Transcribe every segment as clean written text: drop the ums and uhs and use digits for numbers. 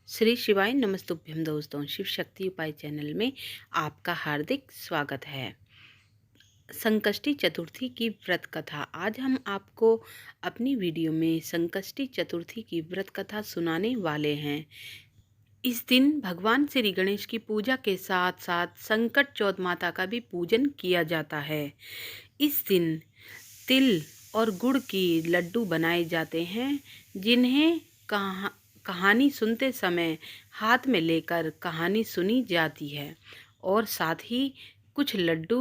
श्री शिवाय नमस्तुभ्यम दोस्तों, शिव शक्ति उपाय चैनल में आपका हार्दिक स्वागत है। संकष्टी चतुर्थी की व्रत कथा। आज हम आपको अपनी वीडियो में संकष्टी चतुर्थी की व्रत कथा सुनाने वाले हैं। इस दिन भगवान श्री गणेश की पूजा के साथ साथ संकट चौथ माता का भी पूजन किया जाता है। इस दिन तिल और गुड़ की लड्डू बनाए जाते हैं, जिन्हें कहानी सुनते समय हाथ में लेकर कहानी सुनी जाती है और साथ ही कुछ लड्डू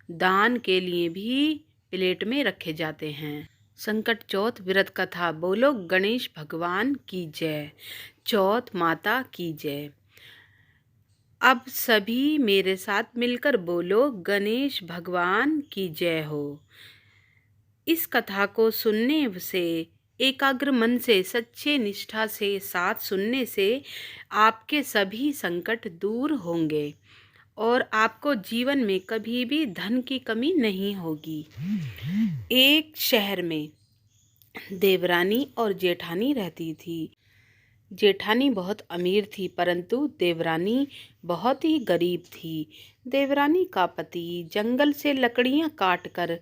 दान के लिए भी प्लेट में रखे जाते हैं। संकट चौथ व्रत कथा। बोलो गणेश भगवान की जय, चौथ माता की जय। अब सभी मेरे साथ मिलकर बोलो गणेश भगवान की जय हो। इस कथा को सुनने से, एकाग्र मन से, सच्चे निष्ठा से साथ सुनने से आपके सभी संकट दूर होंगे और आपको जीवन में कभी भी धन की कमी नहीं होगी। एक शहर में देवरानी और जेठानी रहती थी। जेठानी बहुत अमीर थी, परंतु देवरानी बहुत ही गरीब थी। देवरानी का पति जंगल से लकड़ियां काटकर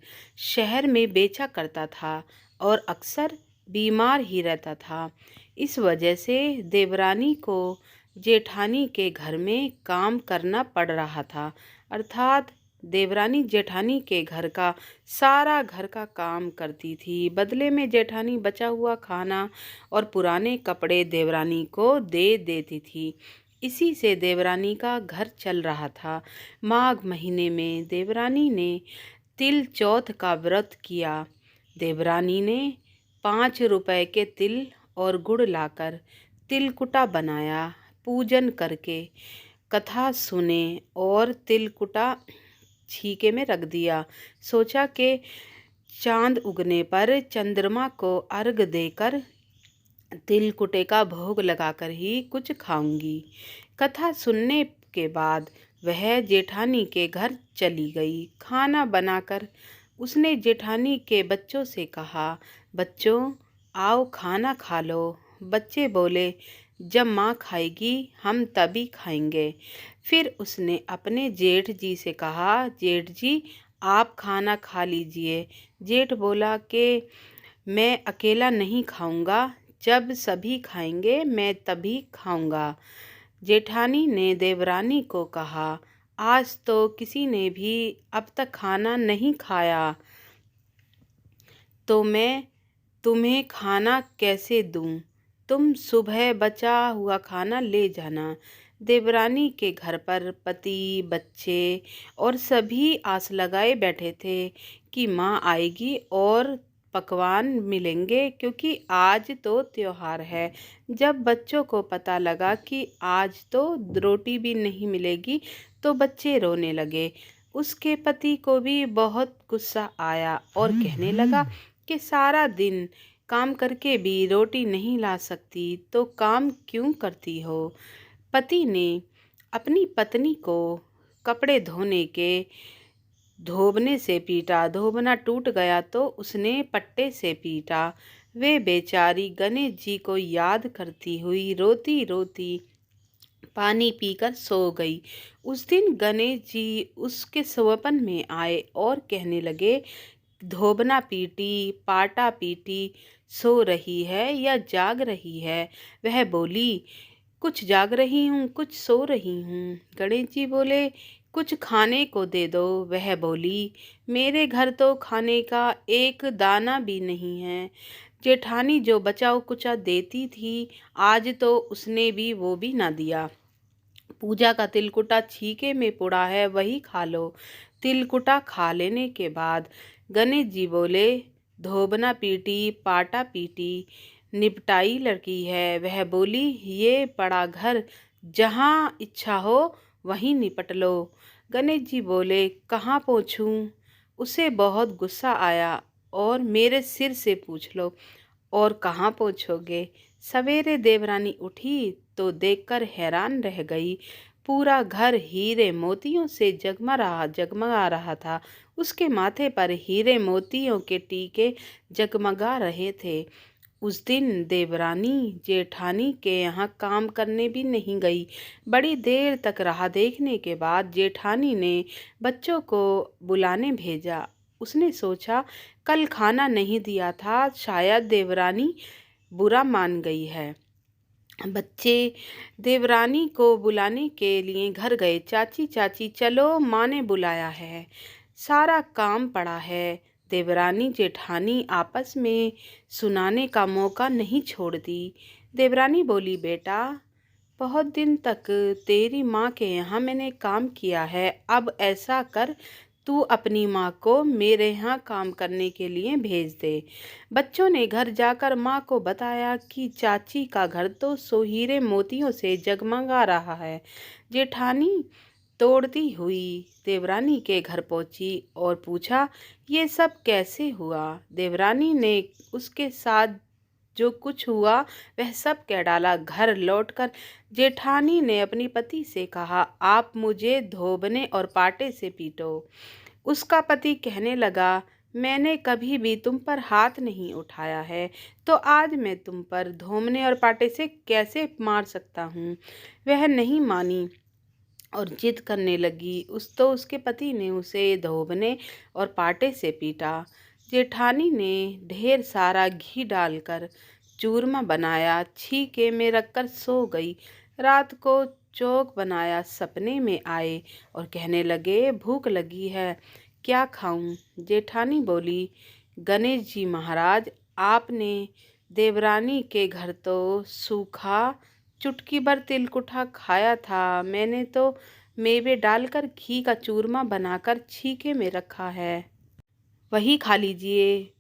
शहर में बेचा करता था और अक्सर बीमार ही रहता था। इस वजह से देवरानी को जेठानी के घर में काम करना पड़ रहा था, अर्थात देवरानी जेठानी के घर का सारा घर का काम करती थी। बदले में जेठानी बचा हुआ खाना और पुराने कपड़े देवरानी को दे देती थी। इसी से देवरानी का घर चल रहा था। माघ महीने में देवरानी ने तिल चौथ का व्रत किया। देवरानी ने 5 रुपए के तिल और गुड़ लाकर तिलकुटा बनाया। पूजन करके कथा सुने और तिलकुटा छीके में रख दिया। सोचा कि चांद उगने पर चंद्रमा को अर्घ देकर तिलकुटे का भोग लगाकर ही कुछ खाऊंगी। कथा सुनने के बाद वह जेठानी के घर चली गई। खाना बनाकर उसने जेठानी के बच्चों से कहा, बच्चों आओ खाना खा लो। बच्चे बोले, जब माँ खाएगी हम तभी खाएंगे। फिर उसने अपने जेठ जी से कहा, जेठ जी आप खाना खा लीजिए। जेठ बोला कि मैं अकेला नहीं खाऊंगा, जब सभी खाएंगे मैं तभी खाऊंगा। जेठानी ने देवरानी को कहा, आज तो किसी ने भी अब तक खाना नहीं खाया, तो मैं तुम्हें खाना कैसे दूं? तुम सुबह बचा हुआ खाना ले जाना। देवरानी के घर पर पति, बच्चे और सभी आस लगाए बैठे थे कि माँ आएगी और पकवान मिलेंगे, क्योंकि आज तो त्योहार है। जब बच्चों को पता लगा कि आज तो रोटी भी नहीं मिलेगी, तो बच्चे रोने लगे। उसके पति को भी बहुत गुस्सा आया और कहने लगा कि सारा दिन काम करके भी रोटी नहीं ला सकती तो काम क्यों करती हो। पति ने अपनी पत्नी को कपड़े धोने के धोबने से पीटा। धोबना टूट गया तो उसने पट्टे से पीटा। वे बेचारी गणेश जी को याद करती हुई रोती रोती पानी पीकर सो गई। उस दिन गणेश जी उसके स्वप्न में आए और कहने लगे, धोबना पीटी, पाटा पीटी सो रही है या जाग रही है? वह बोली, कुछ जाग रही हूँ, कुछ सो रही हूँ। गणेश जी बोले, कुछ खाने को दे दो। वह बोली, मेरे घर तो खाने का एक दाना भी नहीं है। जेठानी जो बचा कुचा देती थी, आज तो उसने भी वो भी ना दिया। पूजा का तिलकुटा छीके में पुड़ा है, वही खा लो। तिलकुटा खा लेने के बाद गणेश जी बोले, धोबना पीटी, पाटा पीटी, निपटाई लड़की है। वह बोली, ये पड़ा घर, जहाँ इच्छा हो वहीं निपट लो। गणेश जी बोले, कहाँ पहुँचूँ? उसे बहुत गुस्सा आया और मेरे सिर से पूछ लो। और कहाँ पहुँचोगे? सवेरे देवरानी उठी तो देखकर हैरान रह गई। पूरा घर हीरे मोतियों से जगमगा रहा था। उसके माथे पर हीरे मोतियों के टीके जगमगा रहे थे। उस दिन देवरानी जेठानी के यहाँ काम करने भी नहीं गई। बड़ी देर तक राह देखने के बाद जेठानी ने बच्चों को बुलाने भेजा। उसने सोचा कल खाना नहीं दिया था, शायद देवरानी बुरा मान गई है। बच्चे देवरानी को बुलाने के लिए घर गए। चाची चाची चलो, माँ ने बुलाया है, सारा काम पड़ा है। देवरानी जेठानी आपस में सुनाने का मौका नहीं छोड़ती। देवरानी बोली, बेटा बहुत दिन तक तेरी माँ के यहाँ मैंने काम किया है, अब ऐसा कर तू अपनी माँ को मेरे यहाँ काम करने के लिए भेज दे। बच्चों ने घर जाकर माँ को बताया कि चाची का घर तो सोहीरे मोतियों से जगमगा रहा है। जेठानी दौड़ती हुई देवरानी के घर पहुंची और पूछा, ये सब कैसे हुआ? देवरानी ने उसके साथ जो कुछ हुआ वह सब कह डाला। घर लौटकर जेठानी ने अपनी पति से कहा, आप मुझे धोबने और पाटे से पीटो। उसका पति कहने लगा, मैंने कभी भी तुम पर हाथ नहीं उठाया है, तो आज मैं तुम पर धोबने और पाटे से कैसे मार सकता हूँ? वह नहीं मानी और जिद करने लगी। उसके पति ने उसे धोबने और पाटे से पीटा। जेठानी ने ढेर सारा घी डालकर चूरमा बनाया, छीके में रखकर सो गई। रात को चोक बनाया, सपने में आए और कहने लगे, भूख लगी है, क्या खाऊं? जेठानी बोली, गणेश जी महाराज, आपने देवरानी के घर तो सूखा चुटकी भर तिलकुटा खाया था, मैंने तो मेवे डालकर घी का चूरमा बनाकर छीके में रखा है, वही खा लीजिए।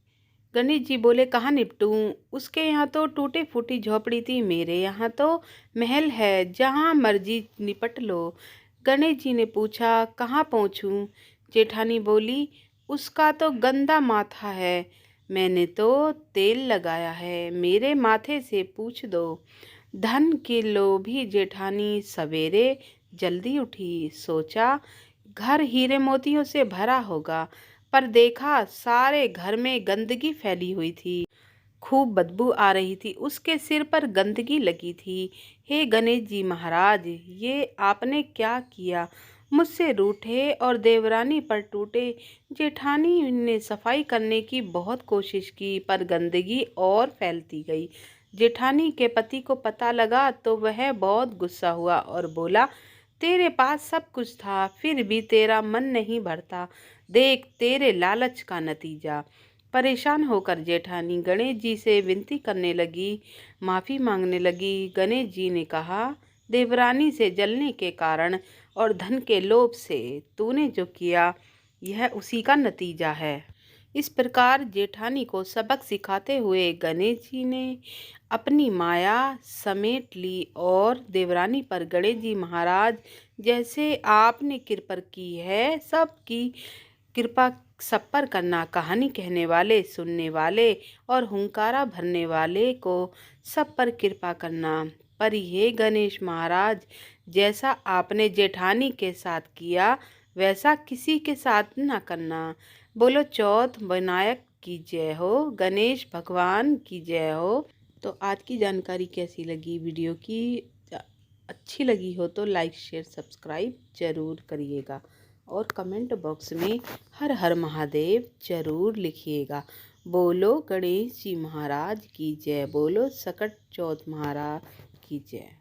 गणेश जी बोले, कहाँ निपटूं? उसके यहाँ तो टूटी फूटी झोपड़ी थी, मेरे यहाँ तो महल है, जहाँ मर्जी निपट लो। गणेश जी ने पूछा, कहाँ पहुँचूं? जेठानी बोली, उसका तो गंदा माथा है, मैंने तो तेल लगाया है, मेरे माथे से पूछ दो। धन की लोभी जेठानी सवेरे जल्दी उठी। सोचा घर हीरे मोतियों से भरा होगा, पर देखा सारे घर में गंदगी फैली हुई थी, खूब बदबू आ रही थी। उसके सिर पर गंदगी लगी थी। हे गणेश जी महाराज, ये आपने क्या किया? मुझसे रूठे और देवरानी पर टूटे। जेठानी ने सफाई करने की बहुत कोशिश की, पर गंदगी और फैलती गई। जेठानी के पति को पता लगा तो वह बहुत गुस्सा हुआ और बोला, तेरे पास सब कुछ था, फिर भी तेरा मन नहीं भरता, देख तेरे लालच का नतीजा। परेशान होकर जेठानी गणेश जी से विनती करने लगी, माफ़ी मांगने लगी। गणेश जी ने कहा, देवरानी से जलने के कारण और धन के लोभ से तूने जो किया, यह उसी का नतीजा है। इस प्रकार जेठानी को सबक सिखाते हुए गणेश जी ने अपनी माया समेट ली और देवरानी पर, गणेश जी महाराज, जैसे आपने कृपा की है, सबकी कृपा सब पर करना। कहानी कहने वाले, सुनने वाले और हुंकारा भरने वाले को सब पर कृपा करना। पर ये गणेश महाराज, जैसा आपने जेठानी के साथ किया वैसा किसी के साथ न करना। बोलो चौथ विनायक की जय हो, गणेश भगवान की जय हो। तो आज की जानकारी कैसी लगी? वीडियो की अच्छी लगी हो तो लाइक शेयर सब्सक्राइब ज़रूर करिएगा और कमेंट बॉक्स में हर हर महादेव ज़रूर लिखिएगा। बोलो गणेश जी महाराज की जय, बोलो सकट चौथ महाराज की जय।